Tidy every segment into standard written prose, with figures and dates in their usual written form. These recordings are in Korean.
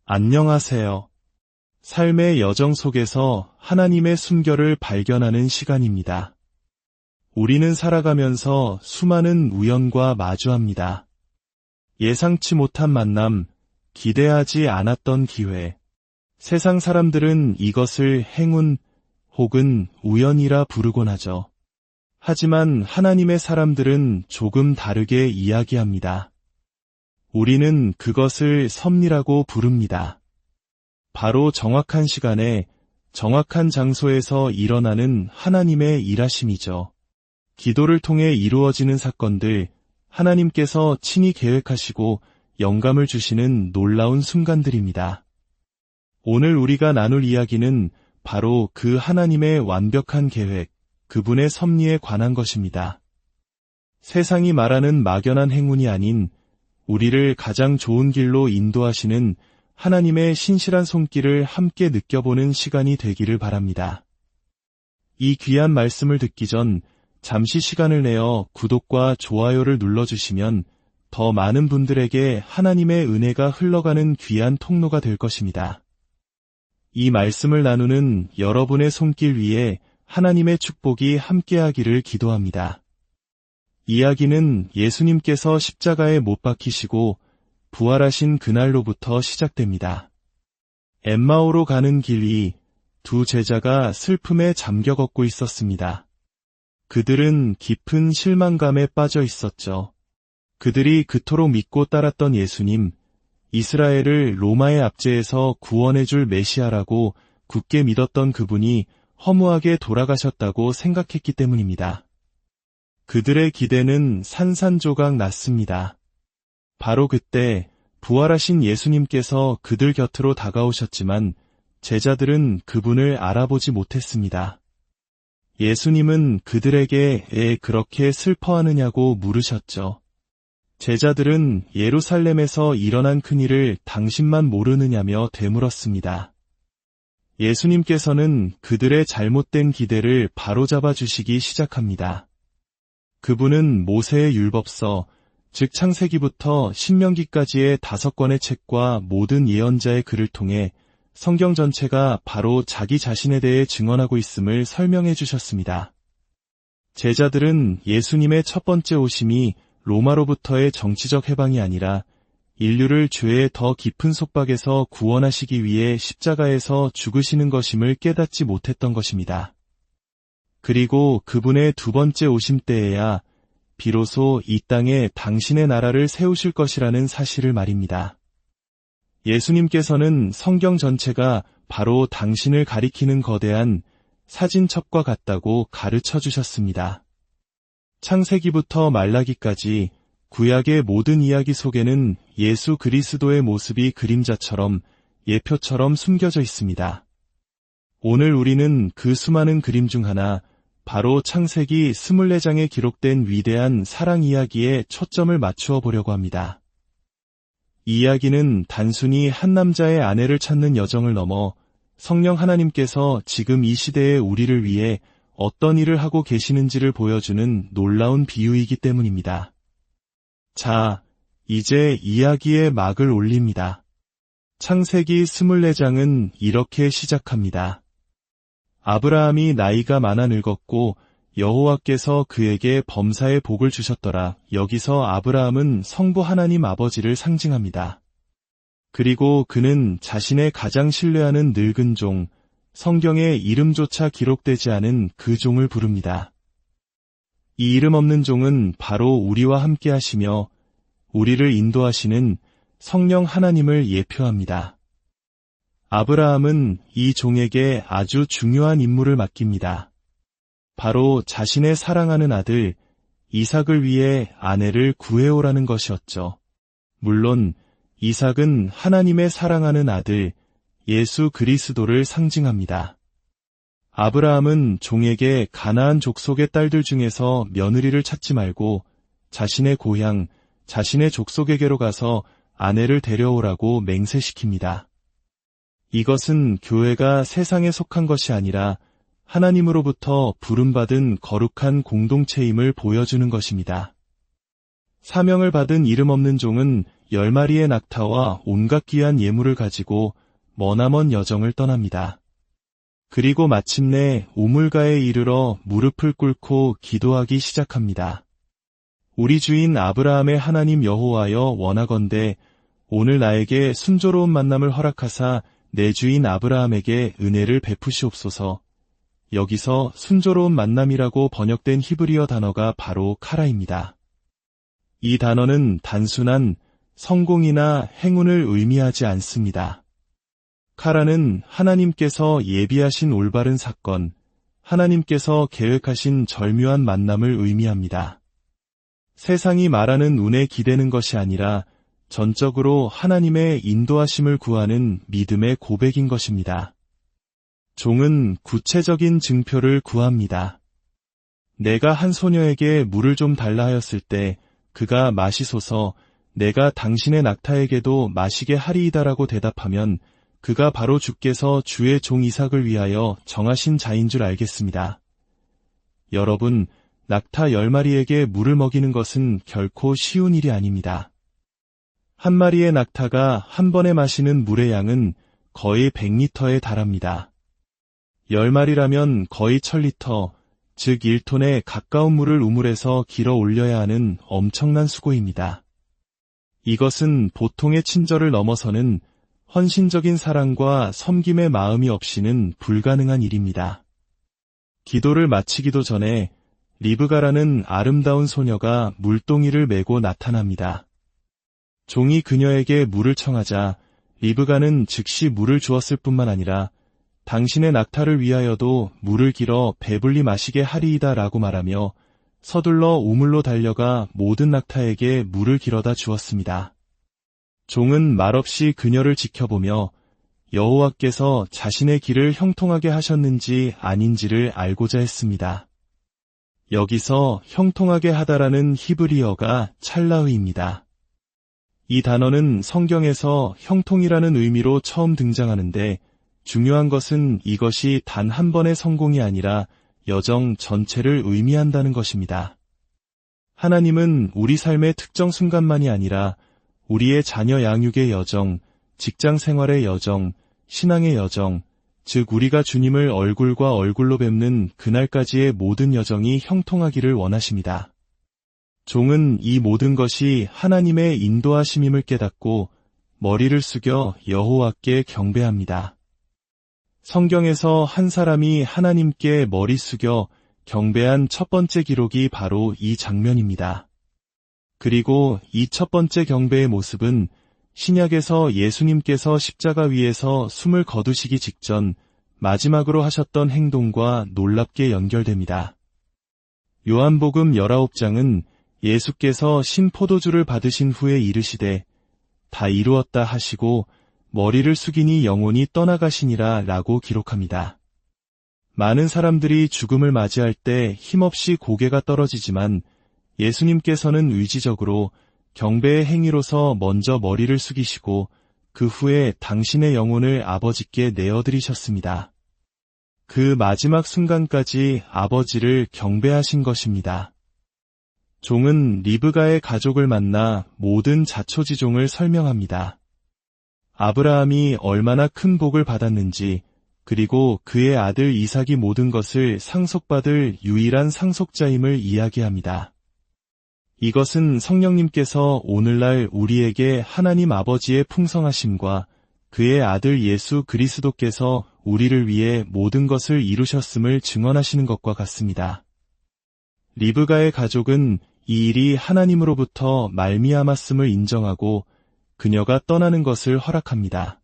안녕하세요. 삶의 여정 속에서 하나님의 숨결을 발견하는 시간입니다. 우리는 살아가면서 수많은 우연과 마주합니다. 예상치 못한 만남, 기대하지 않았던 기회. 세상 사람들은 이것을 행운 혹은 우연이라 부르곤 하죠. 하지만 하나님의 사람들은 조금 다르게 이야기합니다. 우리는 그것을 섭리라고 부릅니다. 바로 정확한 시간에 정확한 장소에서 일어나는 하나님의 일하심이죠. 기도를 통해 이루어지는 사건들, 하나님께서 친히 계획하시고 영감을 주시는 놀라운 순간들입니다. 오늘 우리가 나눌 이야기는 바로 그 하나님의 완벽한 계획, 그분의 섭리에 관한 것입니다. 세상이 말하는 막연한 행운이 아닌 우리를 가장 좋은 길로 인도하시는 하나님의 신실한 손길을 함께 느껴보는 시간이 되기를 바랍니다. 이 귀한 말씀을 듣기 전 잠시 시간을 내어 구독과 좋아요를 눌러주시면 더 많은 분들에게 하나님의 은혜가 흘러가는 귀한 통로가 될 것입니다. 이 말씀을 나누는 여러분의 손길 위에 하나님의 축복이 함께하기를 기도합니다. 이야기는 예수님께서 십자가에 못 박히시고 부활하신 그날로부터 시작됩니다. 엠마오로 가는 길 위 두 제자가 슬픔에 잠겨 걷고 있었습니다. 그들은 깊은 실망감에 빠져 있었죠. 그들이 그토록 믿고 따랐던 예수님, 이스라엘을 로마의 압제에서 구원해줄 메시아라고 굳게 믿었던 그분이 허무하게 돌아가셨다고 생각했기 때문입니다. 그들의 기대는 산산조각 났습니다. 바로 그때 부활하신 예수님께서 그들 곁으로 다가오셨지만 제자들은 그분을 알아보지 못했습니다. 예수님은 그들에게 왜 그렇게 슬퍼하느냐고 물으셨죠. 제자들은 예루살렘에서 일어난 큰일을 당신만 모르느냐며 되물었습니다. 예수님께서는 그들의 잘못된 기대를 바로잡아 주시기 시작합니다. 그분은 모세의 율법서, 즉 창세기부터 신명기까지의 5권의 책과 모든 예언자의 글을 통해 성경 전체가 바로 자기 자신에 대해 증언하고 있음을 설명해 주셨습니다. 제자들은 예수님의 첫 번째 오심이 로마로부터의 정치적 해방이 아니라 인류를 죄의 더 깊은 속박에서 구원하시기 위해 십자가에서 죽으시는 것임을 깨닫지 못했던 것입니다. 그리고 그분의 두 번째 오심 때에야 비로소 이 땅에 당신의 나라를 세우실 것이라는 사실을 말입니다. 예수님께서는 성경 전체가 바로 당신을 가리키는 거대한 사진첩과 같다고 가르쳐 주셨습니다. 창세기부터 말라기까지 구약의 모든 이야기 속에는 예수 그리스도의 모습이 그림자처럼 예표처럼 숨겨져 있습니다. 오늘 우리는 그 수많은 그림 중 하나, 바로 창세기 24장에 기록된 위대한 사랑 이야기에 초점을 맞추어 보려고 합니다. 이 이야기는 단순히 한 남자의 아내를 찾는 여정을 넘어 성령 하나님께서 지금 이 시대의 우리를 위해 어떤 일을 하고 계시는지를 보여주는 놀라운 비유이기 때문입니다. 자, 이제 이야기의 막을 올립니다. 창세기 24장은 이렇게 시작합니다. 아브라함이 나이가 많아 늙었고 여호와께서 그에게 범사의 복을 주셨더라. 여기서 아브라함은 성부 하나님 아버지를 상징합니다. 그리고 그는 자신의 가장 신뢰하는 늙은 종, 성경에 이름조차 기록되지 않은 그 종을 부릅니다. 이 이름 없는 종은 바로 우리와 함께 하시며 우리를 인도하시는 성령 하나님을 예표합니다. 아브라함은 이 종에게 아주 중요한 임무를 맡깁니다. 바로 자신의 사랑하는 아들 이삭을 위해 아내를 구해오라는 것이었죠. 물론 이삭은 하나님의 사랑하는 아들 예수 그리스도를 상징합니다. 아브라함은 종에게 가나안 족속의 딸들 중에서 며느리를 찾지 말고 자신의 고향, 자신의 족속에게로 가서 아내를 데려오라고 맹세시킵니다. 이것은 교회가 세상에 속한 것이 아니라 하나님으로부터 부름받은 거룩한 공동체임을 보여주는 것입니다. 사명을 받은 이름 없는 종은 10마리의 낙타와 온갖 귀한 예물을 가지고 머나먼 여정을 떠납니다. 그리고 마침내 우물가에 이르러 무릎을 꿇고 기도하기 시작합니다. 우리 주인 아브라함의 하나님 여호와여, 원하건대 오늘 나에게 순조로운 만남을 허락하사 내 주인 아브라함에게 은혜를 베푸시옵소서. 여기서 순조로운 만남이라고 번역된 히브리어 단어가 바로 카라입니다. 이 단어는 단순한 성공이나 행운을 의미하지 않습니다. 카라는 하나님께서 예비하신 올바른 사건, 하나님께서 계획하신 절묘한 만남을 의미합니다. 세상이 말하는 운에 기대는 것이 아니라 전적으로 하나님의 인도하심을 구하는 믿음의 고백인 것입니다. 종은 구체적인 증표를 구합니다. 내가 한 소녀에게 물을 좀 달라 하였을 때 그가 마시소서, 내가 당신의 낙타에게도 마시게 하리이다라고 대답하면 그가 바로 주께서 주의 종 이삭을 위하여 정하신 자인 줄 알겠습니다. 여러분, 낙타 10마리에게 물을 먹이는 것은 결코 쉬운 일이 아닙니다. 한 마리의 낙타가 한 번에 마시는 물의 양은 거의 100리터에 달합니다. 10마리라면 거의 1000리터, 즉 1톤에 가까운 물을 우물에서 길어 올려야 하는 엄청난 수고입니다. 이것은 보통의 친절을 넘어서는 헌신적인 사랑과 섬김의 마음이 없이는 불가능한 일입니다. 기도를 마치기도 전에 리브가라는 아름다운 소녀가 물동이를 메고 나타납니다. 종이 그녀에게 물을 청하자 리브가는 즉시 물을 주었을 뿐만 아니라 당신의 낙타를 위하여도 물을 길어 배불리 마시게 하리이다 라고 말하며 서둘러 우물로 달려가 모든 낙타에게 물을 길어다 주었습니다. 종은 말없이 그녀를 지켜보며 여호와께서 자신의 길을 형통하게 하셨는지 아닌지를 알고자 했습니다. 여기서 형통하게 하다라는 히브리어가 찰라흐입니다. 이 단어는 성경에서 형통이라는 의미로 처음 등장하는데 중요한 것은 이것이 단 한 번의 성공이 아니라 여정 전체를 의미한다는 것입니다. 하나님은 우리 삶의 특정 순간만이 아니라 우리의 자녀 양육의 여정, 직장 생활의 여정, 신앙의 여정, 즉 우리가 주님을 얼굴과 얼굴로 뵙는 그날까지의 모든 여정이 형통하기를 원하십니다. 종은 이 모든 것이 하나님의 인도하심임을 깨닫고 머리를 숙여 여호와께 경배합니다. 성경에서 한 사람이 하나님께 머리 숙여 경배한 첫 번째 기록이 바로 이 장면입니다. 그리고 이 첫 번째 경배의 모습은 신약에서 예수님께서 십자가 위에서 숨을 거두시기 직전 마지막으로 하셨던 행동과 놀랍게 연결됩니다. 요한복음 19장은 예수께서 신포도주를 받으신 후에 이르시되 다 이루었다 하시고 머리를 숙이니 영혼이 떠나가시니라 라고 기록합니다. 많은 사람들이 죽음을 맞이할 때 힘없이 고개가 떨어지지만 예수님께서는 의지적으로 경배의 행위로서 먼저 머리를 숙이시고 그 후에 당신의 영혼을 아버지께 내어드리셨습니다. 그 마지막 순간까지 아버지를 경배하신 것입니다. 종은 리브가의 가족을 만나 모든 자초지종을 설명합니다. 아브라함이 얼마나 큰 복을 받았는지, 그리고 그의 아들 이삭이 모든 것을 상속받을 유일한 상속자임을 이야기합니다. 이것은 성령님께서 오늘날 우리에게 하나님 아버지의 풍성하심과 그의 아들 예수 그리스도께서 우리를 위해 모든 것을 이루셨음을 증언하시는 것과 같습니다. 리브가의 가족은 이 일이 하나님으로부터 말미암았음을 인정하고 그녀가 떠나는 것을 허락합니다.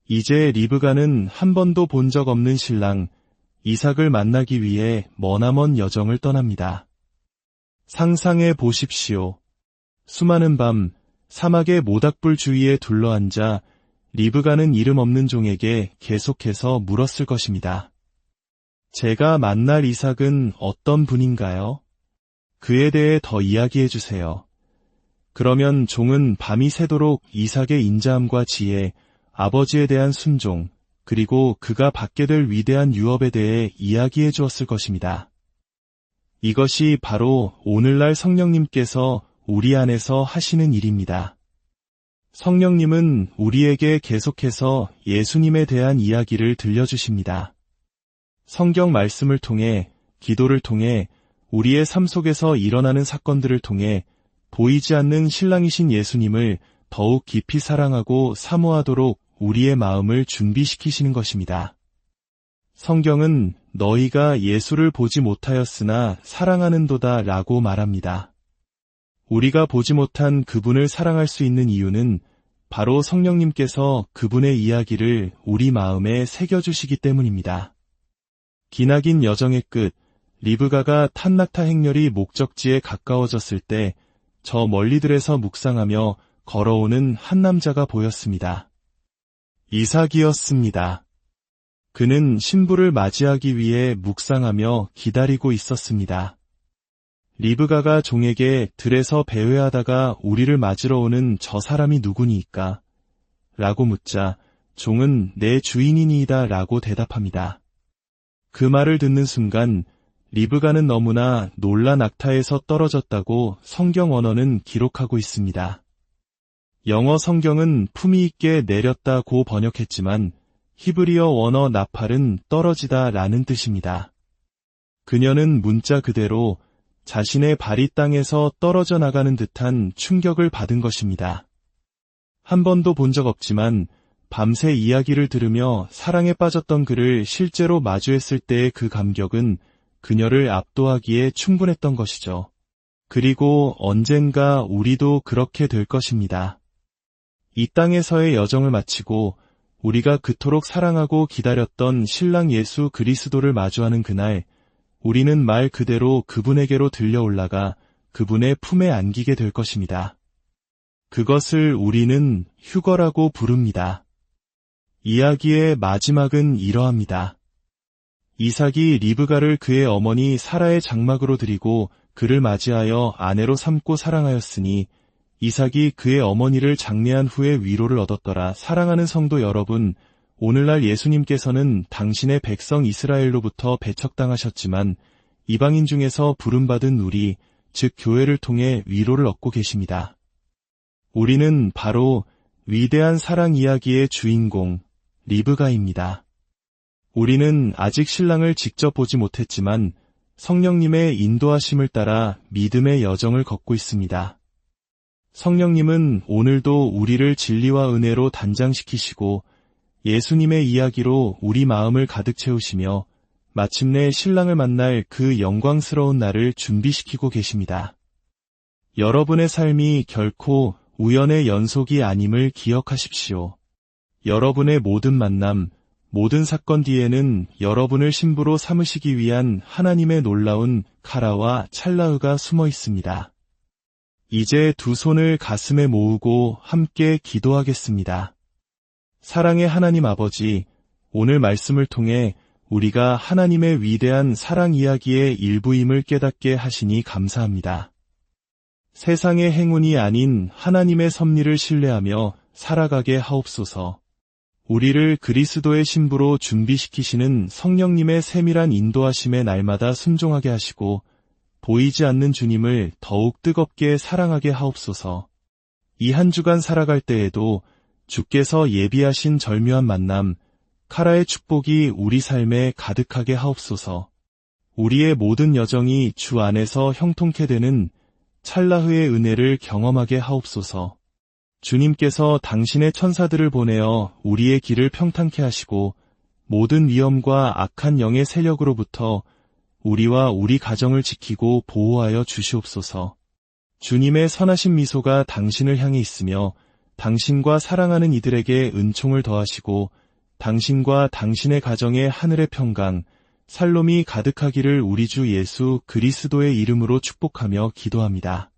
이제 리브가는 한 번도 본 적 없는 신랑 이삭을 만나기 위해 머나먼 여정을 떠납니다. 상상해 보십시오. 수많은 밤 사막의 모닥불 주위에 둘러앉아 리브가는 이름 없는 종에게 계속해서 물었을 것입니다. 제가 만날 이삭은 어떤 분인가요? 그에 대해 더 이야기해 주세요. 그러면 종은 밤이 새도록 이삭의 인자함과 지혜, 아버지에 대한 순종, 그리고 그가 받게 될 위대한 유업에 대해 이야기해 주었을 것입니다. 이것이 바로 오늘날 성령님께서 우리 안에서 하시는 일입니다. 성령님은 우리에게 계속해서 예수님에 대한 이야기를 들려주십니다. 성경 말씀을 통해, 기도를 통해, 우리의 삶 속에서 일어나는 사건들을 통해 보이지 않는 신랑이신 예수님을 더욱 깊이 사랑하고 사모하도록 우리의 마음을 준비시키시는 것입니다. 성경은 너희가 예수를 보지 못하였으나 사랑하는도다 라고 말합니다. 우리가 보지 못한 그분을 사랑할 수 있는 이유는 바로 성령님께서 그분의 이야기를 우리 마음에 새겨주시기 때문입니다. 기나긴 여정의 끝, 리브가가 탄낙타 행렬이 목적지에 가까워졌을 때 저 멀리들에서 묵상하며 걸어오는 한 남자가 보였습니다. 이삭이었습니다. 그는 신부를 맞이하기 위해 묵상하며 기다리고 있었습니다. 리브가가 종에게 들에서 배회하다가 우리를 맞으러 오는 저 사람이 누구니까? 라고 묻자 종은 내 주인이니이다 라고 대답합니다. 그 말을 듣는 순간 리브가는 너무나 놀란 낙타에서 떨어졌다고 성경 원어는 기록하고 있습니다. 영어 성경은 품위 있게 내렸다고 번역했지만 히브리어 원어 나팔은 떨어지다 라는 뜻입니다. 그녀는 문자 그대로 자신의 발이 땅에서 떨어져 나가는 듯한 충격을 받은 것입니다. 한 번도 본 적 없지만 밤새 이야기를 들으며 사랑에 빠졌던 그를 실제로 마주했을 때의 그 감격은 그녀를 압도하기에 충분했던 것이죠. 그리고 언젠가 우리도 그렇게 될 것입니다. 이 땅에서의 여정을 마치고 우리가 그토록 사랑하고 기다렸던 신랑 예수 그리스도를 마주하는 그날, 우리는 말 그대로 그분에게로 들려 올라가 그분의 품에 안기게 될 것입니다. 그것을 우리는 휴거라고 부릅니다. 이야기의 마지막은 이러합니다. 이삭이 리브가를 그의 어머니 사라의 장막으로 들이고 그를 맞이하여 아내로 삼고 사랑하였으니 이삭이 그의 어머니를 장례한 후에 위로를 얻었더라. 사랑하는 성도 여러분, 오늘날 예수님께서는 당신의 백성 이스라엘로부터 배척당하셨지만 이방인 중에서 부름받은 우리, 즉 교회를 통해 위로를 얻고 계십니다. 우리는 바로 위대한 사랑 이야기의 주인공, 리브가입니다. 우리는 아직 신랑을 직접 보지 못했지만 성령님의 인도하심을 따라 믿음의 여정을 걷고 있습니다. 성령님은 오늘도 우리를 진리와 은혜로 단장시키시고 예수님의 이야기로 우리 마음을 가득 채우시며 마침내 신랑을 만날 그 영광스러운 날을 준비시키고 계십니다. 여러분의 삶이 결코 우연의 연속이 아님을 기억하십시오. 여러분의 모든 만남, 모든 사건 뒤에는 여러분을 신부로 삼으시기 위한 하나님의 놀라운 카라와 찰라흐가 숨어 있습니다. 이제 두 손을 가슴에 모으고 함께 기도하겠습니다. 사랑의 하나님 아버지, 오늘 말씀을 통해 우리가 하나님의 위대한 사랑 이야기의 일부임을 깨닫게 하시니 감사합니다. 세상의 행운이 아닌 하나님의 섭리를 신뢰하며 살아가게 하옵소서. 우리를 그리스도의 신부로 준비시키시는 성령님의 세밀한 인도하심에 날마다 순종하게 하시고 보이지 않는 주님을 더욱 뜨겁게 사랑하게 하옵소서. 이 한 주간 살아갈 때에도 주께서 예비하신 절묘한 만남, 카라의 축복이 우리 삶에 가득하게 하옵소서. 우리의 모든 여정이 주 안에서 형통케 되는 찰라흐의 은혜를 경험하게 하옵소서. 주님께서 당신의 천사들을 보내어 우리의 길을 평탄케 하시고 모든 위험과 악한 영의 세력으로부터 우리와 우리 가정을 지키고 보호하여 주시옵소서. 주님의 선하신 미소가 당신을 향해 있으며 당신과 사랑하는 이들에게 은총을 더하시고 당신과 당신의 가정에 하늘의 평강, 살롬이 가득하기를 우리 주 예수 그리스도의 이름으로 축복하며 기도합니다.